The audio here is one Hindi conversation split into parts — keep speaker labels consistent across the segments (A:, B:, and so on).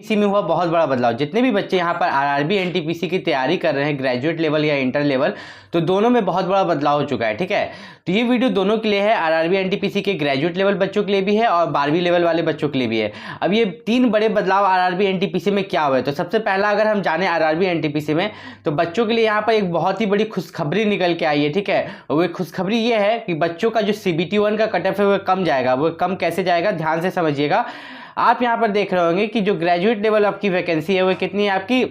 A: इसी में हुआ बहुत बड़ा बदलाव। जितने भी बच्चे यहाँ पर आरआरबी एनटीपीसी की तैयारी कर रहे हैं ग्रेजुएट लेवल या इंटर लेवल, तो दोनों में बहुत बड़ा बदलाव हो चुका है। ठीक है, तो ये वीडियो दोनों के लिए है, आरआरबी एनटीपीसी के ग्रेजुएट लेवल बच्चों के लिए भी है और 12वीं लेवल वाले बच्चों के लिए भी है। अब ये 3 बड़े बदलाव आरआरबी एनटीपीसी में क्या हुए, तो सबसे पहला अगर हम जाने आरआरबी एनटीपीसी में, तो बच्चों के लिए यहाँ पर एक बहुत ही बड़ी खुशखबरी निकल के आई है। ठीक है, वो खुशखबरी ये है कि बच्चों का जो CBT 1 का कट ऑफ है वो कम जाएगा। वो कम कैसे जाएगा, ध्यान से समझिएगा। आप यहाँ पर देख रहे होंगे कि जो ग्रेजुएट लेवल आपकी वैकेंसी है वो कितनी है, आपकी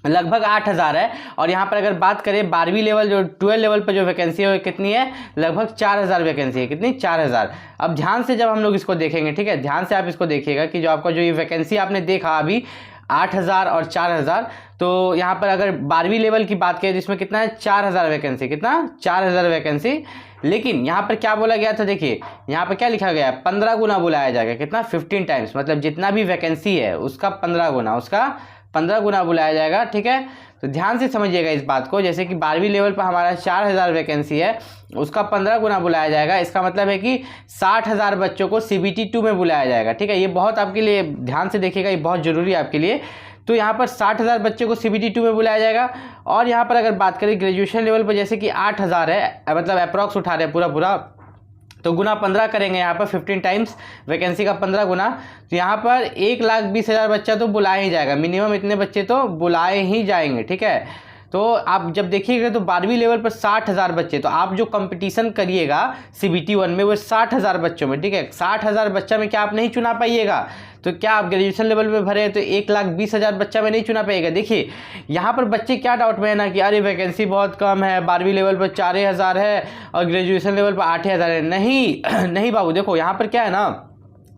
A: लगभग 8000 है। और यहाँ पर अगर बात करें 12वीं लेवल जो 12 लेवल पर जो वैकेंसी है वो कितनी है, लगभग 4000 वैकेंसी है। कितनी, 4000। अब ध्यान से जब हम लोग इसको देखेंगे, ठीक है, ध्यान से आप इसको देखिएगा कि जो आपका जो ये वैकेंसी आपने देखा अभी 8000 और 4000, तो यहाँ पर अगर 12वीं लेवल की बात करें जिसमें कितना है, 4000 वैकेंसी। कितना, 4000 वैकेंसी। लेकिन यहाँ पर क्या बोला गया था, देखिए यहाँ पर क्या लिखा गया है, 15 गुना बुलाया जाएगा। कितना, 15 टाइम्स, मतलब जितना भी वैकेंसी है उसका 15 गुना, उसका 15 गुना बुलाया जाएगा। ठीक है, तो ध्यान से समझिएगा इस बात को। जैसे कि 12वीं लेवल पर हमारा 4000 वैकेंसी है, उसका 15 गुना बुलाया जाएगा। इसका मतलब है कि 60,000 बच्चों को CBT 2 में बुलाया जाएगा। ठीक है, ये बहुत आपके लिए ध्यान से देखिएगा, ये बहुत जरूरी है आपके लिए। तो यहाँ पर 60,000 बच्चों को CBT 2 में बुलाया जाएगा। और यहाँ पर अगर बात करें ग्रेजुएशन लेवल पर, जैसे कि 8000 है, मतलब अप्रॉक्स उठा रहे हैं पूरा, तो गुना 15 करेंगे यहाँ पर 15 टाइम्स वैकेंसी का 15 गुना, तो यहाँ पर 1,20,000 बच्चा तो बुलाया ही जाएगा। मिनिमम इतने बच्चे तो बुलाए ही जाएंगे। ठीक है, तो आप जब देखिएगा तो 12वीं लेवल पर 60,000 बच्चे, तो आप जो कंपटीशन करिएगा CBT 1 में वो 60,000 बच्चों में। ठीक है, 60,000 बच्चा में क्या आप नहीं चुना पाइएगा, तो क्या आप ग्रेजुएशन लेवल में भरे तो 1,20,000 बच्चा में नहीं चुना पाइएगा। देखिए यहाँ पर बच्चे क्या डाउट में है ना कि अरे वैकेंसी बहुत कम है, 12वीं लेवल पर 4,000 है और ग्रेजुएशन लेवल पर 8,000 है। नहीं नहीं बाबू, देखो यहाँ पर क्या है ना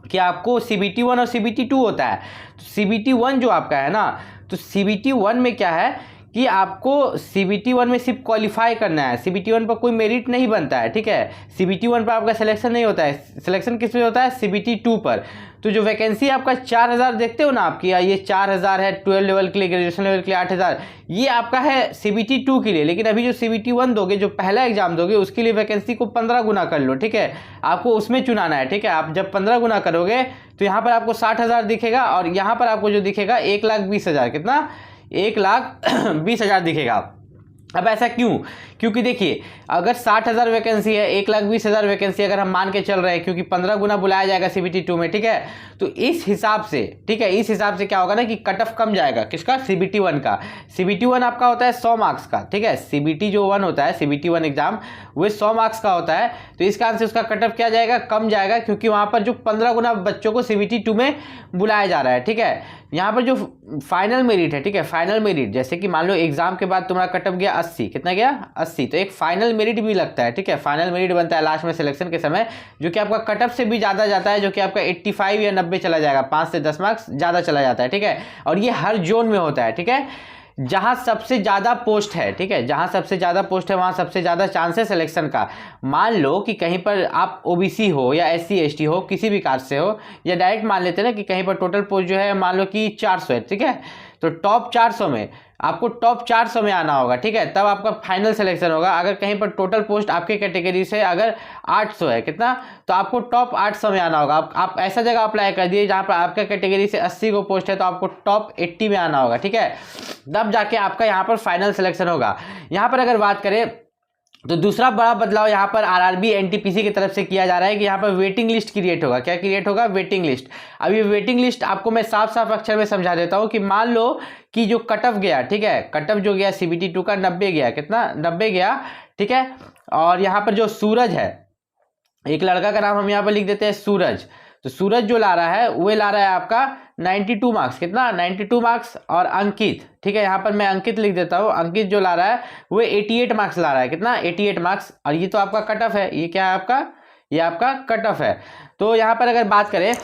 A: कि आपको CBT 1 और CBT 2 होता है। तो CBT 1 जो आपका है ना, तो CBT 1 में क्या है कि आपको CBT 1 में सिर्फ क्वालिफाई करना है। CBT 1 पर कोई मेरिट नहीं बनता है। ठीक है, CBT 1 पर आपका सिलेक्शन नहीं होता है। सिलेक्शन किस में होता है, CBT 2 पर। तो जो वैकेंसी आपका 4000 देखते हो ना आपकी, ये 4000 है 12 लेवल के लिए, ग्रेजुएशन लेवल के लिए 8000, ये आपका है CBT 2 के लिए। लेकिन अभी जो CBT 1 दोगे, जो पहला एग्जाम दोगे, उसके लिए वैकेंसी को 15 गुना कर लो। ठीक है, आपको उसमें चुनाना है। ठीक है, आप जब 15 गुना करोगे तो यहाँ पर आपको 60,000 दिखेगा और यहाँ पर आपको जो दिखेगा 1,20,000। कितना, 1,20,000 दिखेगा। अब ऐसा क्यों, क्योंकि देखिए अगर 60,000 वैकेंसी है, 1,20,000 वैकेंसी अगर हम मान के चल रहे हैं, क्योंकि 15 गुना बुलाया जाएगा CBT 2 में। ठीक है, तो इस हिसाब से, ठीक है, इस हिसाब से क्या होगा ना कि कट ऑफ कम जाएगा। किसका, CBT 1 का। CBT 1 आपका होता है 100 मार्क्स का। ठीक है, CBT जो 1 होता है, CBT 1 एग्जाम, वो 100 मार्क्स का होता है। तो इस कारण से उसका कट ऑफ क्या जाएगा, कम जाएगा, क्योंकि वहां पर जो 15 गुना बच्चों को CBT 2 में बुलाया जा रहा है। ठीक है, यहाँ पर जो फाइनल मेरिट है, ठीक है, फाइनल मेरिट, जैसे कि मान लो एग्जाम के बाद तुम्हारा कट ऑफ गया 80, कितना गया, 80, तो एक फाइनल मेरिट भी लगता है। ठीक है, फाइनल मेरिट बनता है लास्ट में सिलेक्शन के समय, जो कि आपका कट ऑफ से भी ज़्यादा जाता है, जो कि आपका 85 या 90 चला जाएगा, 5 से 10 मार्क्स ज़्यादा चला जाता है। ठीक है, और ये हर जोन में होता है। ठीक है, जहां सबसे ज्यादा पोस्ट है, ठीक है, जहां सबसे ज्यादा पोस्ट है वहां सबसे ज्यादा चांस है सिलेक्शन का। मान लो कि कहीं पर आप OBC हो या SC ST हो, किसी भी कास्ट से हो, या डायरेक्ट मान लेते हैं ना कि कहीं पर टोटल पोस्ट जो है मान लो कि 400 है। ठीक है, तो टॉप 400 में आपको टॉप 400 में आना होगा। ठीक है, तब आपका फाइनल सिलेक्शन होगा। अगर कहीं पर टोटल पोस्ट आपके कैटेगरी से अगर 800 है, कितना, तो आपको टॉप 800 में आना होगा। आप ऐसा जगह अप्लाई कर दिए जहां पर आपका कैटेगरी से 80 को पोस्ट है, तो आपको टॉप 80 में आना होगा। ठीक है, तब जाके आपका यहाँ पर फाइनल सिलेक्शन होगा। यहाँ पर अगर बात करें तो दूसरा बड़ा बदलाव यहाँ पर आरआरबी एनटीपीसी की तरफ से किया जा रहा है कि यहाँ पर वेटिंग लिस्ट क्रिएट होगा। क्या क्रिएट होगा, वेटिंग लिस्ट। अब ये वेटिंग लिस्ट आपको मैं साफ साफ अक्षर में समझा देता हूँ कि मान लो कि जो कट ऑफ गया, ठीक है, कट ऑफ जो गया CBT 2 का 90 गया, कितना, 90 गया। ठीक है, और यहाँ पर जो सूरज है, एक लड़का का नाम हम यहाँ पर लिख देते हैं सूरज, तो सूरज जो ला रहा है वो ला रहा है आपका 92 मार्क्स, कितना, 92 मार्क्स। और अंकित, ठीक है, यहाँ पर मैं अंकित लिख देता हूँ, अंकित जो ला रहा है वो 88 मार्क्स ला रहा है, कितना, 88 मार्क्स। और ये तो आपका कट ऑफ है, ये क्या है आपका, ये आपका कट ऑफ है। तो यहाँ पर अगर बात करें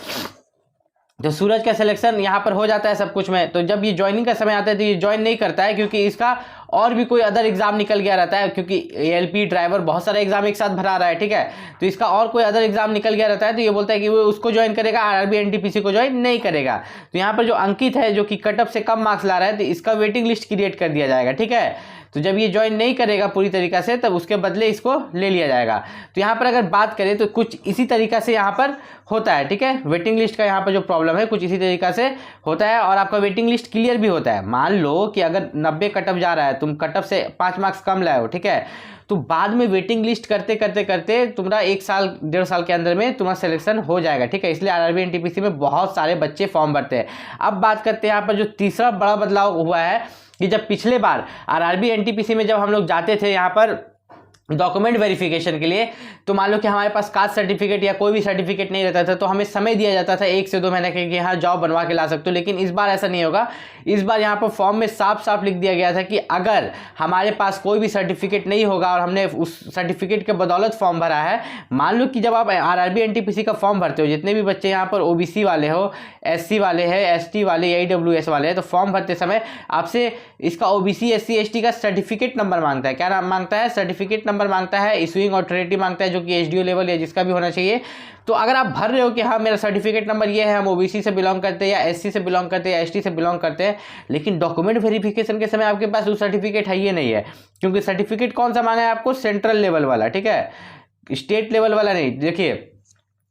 A: तो सूरज का सिलेक्शन यहाँ पर हो जाता है सब कुछ में। तो जब ये ज्वाइनिंग का समय आता है तो ये ज्वाइन नहीं करता है, क्योंकि इसका और भी कोई अदर एग्जाम निकल गया रहता है, क्योंकि ALP ड्राइवर बहुत सारे एग्जाम एक साथ भरा रहा है। ठीक है, तो इसका और कोई अदर एग्जाम निकल गया रहता है, तो ये बोलता है कि वो उसको ज्वाइन करेगा, आरआरबी एनटीपीसी को ज्वाइन नहीं करेगा। तो यहाँ पर जो अंकित है, जो कि कट ऑफ से कम मार्क्स ला रहा है, तो इसका वेटिंग लिस्ट क्रिएट कर दिया जाएगा। ठीक है, तो जब ये ज्वाइन नहीं करेगा पूरी तरीका से तब उसके बदले इसको ले लिया जाएगा। तो यहाँ पर अगर बात करें तो कुछ इसी तरीका से यहाँ पर होता है, ठीक है। वेटिंग लिस्ट का यहाँ पर जो प्रॉब्लम है कुछ इसी तरीका से होता है और आपका वेटिंग लिस्ट क्लियर भी होता है। मान लो कि अगर 90 कटअप जा रहा है, तुम कटअप से 5 मार्क्स कम लाए हो, ठीक है, तो बाद में वेटिंग लिस्ट करते करते करते तुम्हारा 1 साल 1.5 साल के अंदर में तुम्हारा सिलेक्शन हो जाएगा, ठीक है। इसलिए आरआरबी एनटीपीसी में बहुत सारे बच्चे फॉर्म भरते हैं। अब बात करते हैं यहाँ पर जो तीसरा बड़ा बदलाव हुआ है कि जब पिछले बार आरआरबी एनटीपीसी में जब हम लोग जाते थे यहाँ पर डॉक्यूमेंट वेरिफिकेशन के लिए, तो मान लो कि हमारे पास कास्ट सर्टिफिकेट या कोई भी सर्टिफिकेट नहीं रहता था तो हमें समय दिया जाता था 1 से 2 महीने के कि हाँ जॉब बनवा के ला सकते हो। लेकिन इस बार ऐसा नहीं होगा। इस बार यहाँ पर फॉर्म में साफ साफ लिख दिया गया था कि अगर हमारे पास कोई भी सर्टिफिकेट नहीं होगा और हमने उस सर्टिफिकेट के बदौलत फॉर्म भरा है, मान लो कि जब आप आरआरबी एनटीपीसी का फॉर्म भरते हो, जितने भी बच्चे यहाँ पर ओबीसी वाले हो, एससी वाले हैं, एसटी वाले, ईडब्ल्यूएस वाले हैं, तो फॉर्म भरते समय आपसे इसका ओबीसी एससी एसटी का सर्टिफिकेट नंबर मांगता है। क्या नाम मांगता है? सर्टिफिकेट नंबर मांगता है, इशूइंग अथॉरिटी मांगता है जो कि एसडीओ लेवल या जिसका भी होना चाहिए। तो अगर आप भर रहे हो कि हाँ मेरा सर्टिफिकेट नंबर ये है, हम ओबीसी से बिलोंग करते हैं या एससी से बिलोंग करते हैं या एसटी से बिलोंग करते हैं, लेकिन डॉक्यूमेंट वेरिफिकेशन के समय आपके पास वो सर्टिफिकेट है ये नहीं है, क्योंकि सर्टिफिकेट कौन सा मांगा है आपको? सेंट्रल लेवल वाला, ठीक है, स्टेट लेवल वाला नहीं। देखिए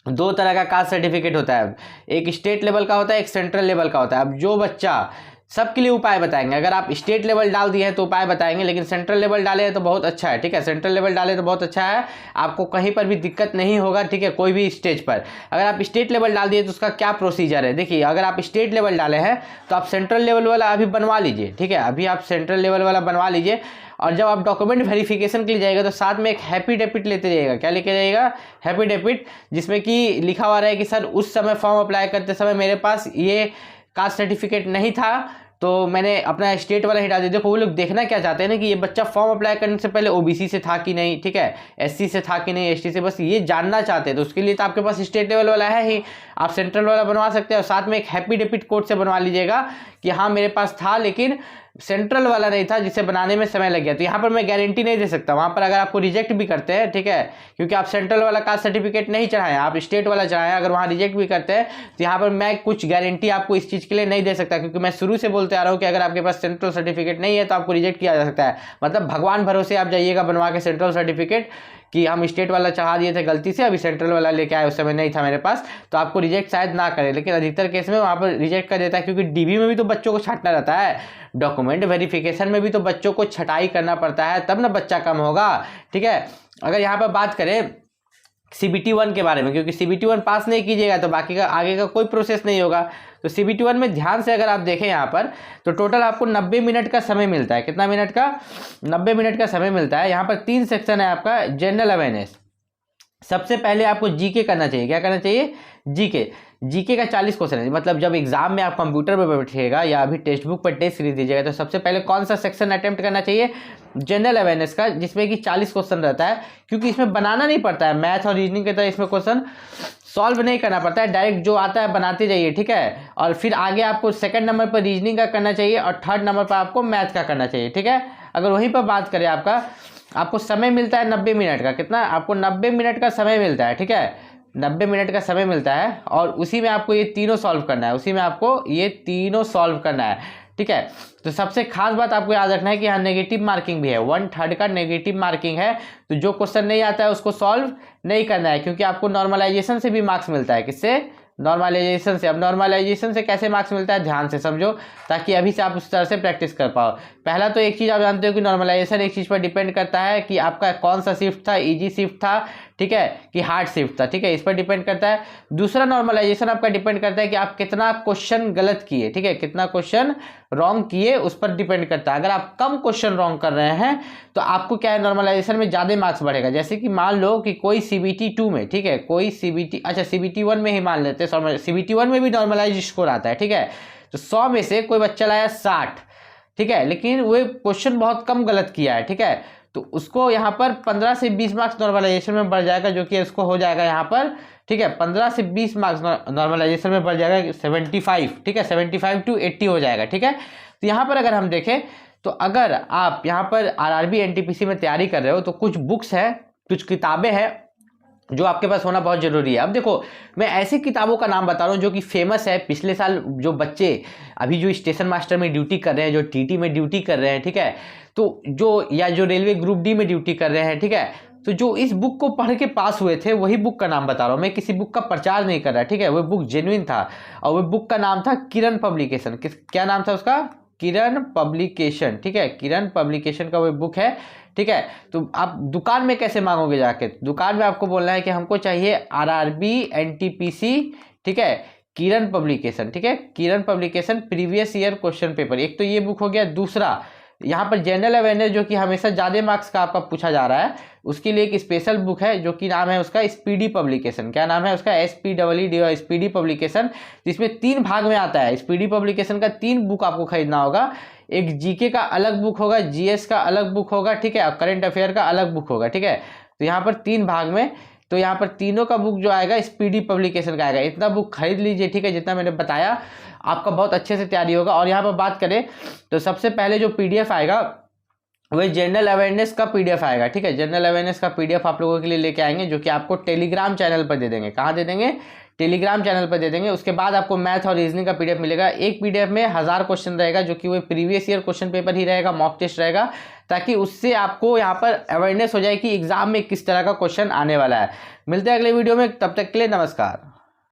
A: 2 तरह का कास्ट सर्टिफिकेट होता है, एक स्टेट लेवल का होता है, एक सेंट्रल लेवल का होता है। अब जो बच्चा सबके लिए उपाय बताएंगे, अगर आप स्टेट लेवल डाल दिए हैं तो उपाय बताएंगे, लेकिन सेंट्रल लेवल डाले हैं तो बहुत अच्छा है, ठीक है। सेंट्रल लेवल डाले तो बहुत अच्छा है, आपको कहीं पर भी दिक्कत नहीं होगा, ठीक है, कोई भी स्टेज पर। अगर आप स्टेट लेवल डाल दिए तो उसका क्या प्रोसीजर है? देखिए अगर आप स्टेट लेवल डाले हैं तो आप सेंट्रल लेवल वाला अभी बनवा लीजिए, ठीक है, अभी आप सेंट्रल लेवल वाला बनवा लीजिए। और जब आप डॉक्यूमेंट वेरिफिकेशन के लिए जाएगा तो साथ में एक हैप्पी डेपिट लेते जाइएगा। क्या लेके जाइएगा? हैप्पी डेपिट, जिसमें कि लिखा हुआ रहे कि सर उस समय फॉर्म अप्लाई करते समय मेरे पास ये कास्ट सर्टिफिकेट नहीं था तो मैंने अपना स्टेट वाला ही डाल दिया। देखो वो लोग देखना क्या चाहते हैं ना कि ये बच्चा फॉर्म अप्लाई करने से पहले ओबीसी से था कि नहीं, ठीक है, एससी से था कि नहीं, एसटी से, बस ये जानना चाहते हैं। तो उसके लिए तो आपके पास स्टेट लेवल वाला है ही, आप सेंट्रल वाला बनवा सकते हैं और साथ में एक हैप्पी डेपिट कोड से बनवा लीजिएगा कि हाँ मेरे पास था लेकिन सेंट्रल वाला नहीं था जिसे बनाने में समय लग गया। तो यहाँ पर मैं गारंटी नहीं दे सकता, वहाँ पर अगर आपको रिजेक्ट भी करते हैं, ठीक है, क्योंकि आप सेंट्रल वाला कास्ट सर्टिफिकेट नहीं चढ़ाएं, आप स्टेट वाला चढ़ाएं, अगर वहाँ रिजेक्ट भी करते हैं तो यहाँ पर मैं कुछ गारंटी आपको इस चीज़ के लिए नहीं दे सकता, क्योंकि मैं शुरू से बोलते आ रहा हूँ कि अगर आपके पास सेंट्रल सर्टिफिकेट नहीं है तो आपको रिजेक्ट किया जा सकता है। मतलब भगवान भरोसे आप जाइएगा बनवा के सेंट्रल सर्टिफिकेट कि हम स्टेट वाला चढ़ा दिए थे गलती से, अभी सेंट्रल वाला लेके आए, उस समय नहीं था मेरे पास, तो आपको रिजेक्ट शायद ना करे, लेकिन अधिकतर केस में वहाँ पर रिजेक्ट कर देता है, क्योंकि डीबी में भी तो बच्चों को छांटना रहता है, डॉक्यूमेंट वेरिफिकेशन में भी तो बच्चों को छटाई करना पड़ता है, तब ना बच्चा कम होगा, ठीक है। अगर यहाँ पर बात करें CBT 1 के बारे में, क्योंकि CBT 1 पास नहीं कीजिएगा तो बाकी का आगे का कोई प्रोसेस नहीं होगा। तो CBT 1 में ध्यान से अगर आप देखें यहाँ पर तो टोटल आपको 90 मिनट का समय मिलता है। कितना मिनट का? 90 मिनट का समय मिलता है। यहाँ पर 3 सेक्शन है आपका। जनरल अवेयरनेस, सबसे पहले आपको जीके करना चाहिए। क्या करना चाहिए? जीके का 40 क्वेश्चन है। मतलब जब एग्जाम में आप कंप्यूटर पर बैठिएगा या अभी टेक्स्ट बुक पर टेस्ट सीरीज दीजिएगा तो सबसे पहले कौन सा सेक्शन अटेम्प्ट करना चाहिए? जनरल अवेयरनेस का, जिसमें कि 40 क्वेश्चन रहता है, क्योंकि इसमें बनाना नहीं पड़ता है, मैथ और रीजनिंग की तरह इसमें क्वेश्चन सॉल्व नहीं करना पड़ता है, डायरेक्ट जो आता है बनाते जाइए, ठीक है। और फिर आगे आपको 2nd नंबर पर रीजनिंग का करना चाहिए और 3rd नंबर पर आपको मैथ का करना चाहिए, ठीक है। अगर वहीं पर बात करें आपको समय मिलता है 90 मिनट का। कितना? आपको 90 मिनट का समय मिलता है, ठीक है, 90 मिनट का समय मिलता है और उसी में आपको ये तीनों सॉल्व करना है, ठीक है। तो सबसे खास बात आपको याद रखना है कि यहाँ नेगेटिव मार्किंग भी है, 1/3 का नेगेटिव मार्किंग है। तो जो क्वेश्चन नहीं आता है उसको सॉल्व नहीं करना है, क्योंकि आपको नॉर्मलाइजेशन से भी मार्क्स मिलता है। किससे? नॉर्मलाइजेशन से। अब नॉर्मलाइजेशन से कैसे मार्क्स मिलता है, ध्यान से समझो, ताकि अभी से आप उस तरह से प्रैक्टिस कर पाओ। पहला तो एक चीज़ आप जानते हो कि नॉर्मलाइजेशन एक चीज़ पर डिपेंड करता है कि आपका कौन सा शिफ्ट था, इजी शिफ्ट था, ठीक है, कि हार्ड शिफ्ट था, ठीक है, इस पर डिपेंड करता है। दूसरा नॉर्मलाइजेशन आपका डिपेंड करता है कि आप कितना क्वेश्चन गलत किए, ठीक है, कितना क्वेश्चन रॉन्ग किए, उस पर डिपेंड करता है। अगर आप कम क्वेश्चन रॉन्ग कर रहे हैं तो आपको क्या है, नॉर्मलाइजेशन में ज़्यादा मार्क्स बढ़ेगा। जैसे कि मान लो कि कोई CBT 2 में, ठीक है, कोई CBT 1 में ही मान लेते हैं, CBT 1 में भी नॉर्मलाइज स्कोर आता है, ठीक है। तो 100 में से कोई बच्चा लाया 60, ठीक है, लेकिन वो क्वेश्चन बहुत कम गलत किया है, ठीक है, तो उसको यहाँ पर 15 से 20 मार्क्स नॉर्मलाइजेशन में बढ़ जाएगा, जो कि इसको हो जाएगा यहाँ पर, ठीक है, 15 से 20 मार्क्स नॉर्मलाइजेशन में बढ़ जाएगा 75, ठीक है, 75 to 80 हो जाएगा, ठीक है। तो यहाँ पर अगर हम देखें तो अगर आप यहाँ पर RRB NTPC में तैयारी कर रहे हो तो कुछ बुक्स है, कुछ किताबें हैं जो आपके पास होना बहुत जरूरी है। अब देखो मैं ऐसी किताबों का नाम बता रहा हूँ जो कि फेमस है। पिछले साल जो बच्चे अभी जो स्टेशन मास्टर में ड्यूटी कर रहे हैं, जो टीटी में ड्यूटी कर रहे हैं, ठीक है, तो जो रेलवे ग्रुप डी में ड्यूटी कर रहे हैं, ठीक है, तो जो इस बुक को पढ़ के पास हुए थे वही बुक का नाम बता रहा हूँ मैं, किसी बुक का प्रचार नहीं कर रहा, ठीक है। वो बुक जेन्युइन था और वो बुक का नाम था किरण पब्लिकेशन। क्या नाम था उसका? किरण पब्लिकेशन, ठीक है, किरण पब्लिकेशन का वो बुक है, ठीक है। तो आप दुकान में कैसे मांगोगे? जाके दुकान में आपको बोलना है कि हमको चाहिए आरआरबी एनटीपीसी, ठीक है, किरण पब्लिकेशन, ठीक है, Kiran publication previous year question paper. एक तो ये बुक हो गया। दूसरा यहाँ पर जनरल अवेयरनेस जो कि हमेशा ज़्यादा मार्क्स का आपका पूछा जा रहा है, उसके लिए एक स्पेशल बुक है जो कि नाम है उसका स्पीडी पब्लिकेशन। क्या नाम है उसका? SPEED और स्पीडी पब्लिकेशन, जिसमें 3 भाग में आता है। स्पीडी पब्लिकेशन का 3 बुक आपको खरीदना होगा। एक जीके का अलग बुक होगा, जीएस का अलग बुक होगा, ठीक है, और करंट अफेयर का अलग बुक होगा, ठीक है। तो यहाँ पर 3 भाग में, तो यहाँ पर तीनों का बुक जो आएगा स्पीडी पब्लिकेशन का आएगा। इतना बुक खरीद लीजिए, ठीक है, जितना मैंने बताया, आपका बहुत अच्छे से तैयारी होगा। और यहाँ पर बात करें तो सबसे पहले जो पीडीएफ आएगा वही जनरल अवेयरनेस का पीडीएफ आएगा, ठीक है। जनरल अवेयरनेस का पीडीएफ आप लोगों के लिए लेके आएंगे, जो कि आपको टेलीग्राम चैनल पर दे देंगे। कहाँ दे देंगे? टेलीग्राम चैनल पर दे देंगे। उसके बाद आपको मैथ और रीजनिंग का पीडीएफ मिलेगा। एक पीडीएफ में 1000 क्वेश्चन रहेगा, जो कि वो प्रीवियस ईयर क्वेश्चन पेपर ही रहेगा, मॉक टेस्ट रहेगा, ताकि उससे आपको यहाँ पर अवेयरनेस हो जाए कि एग्जाम में किस तरह का क्वेश्चन आने वाला है। मिलते हैं अगले वीडियो में, तब तक के लिए नमस्कार।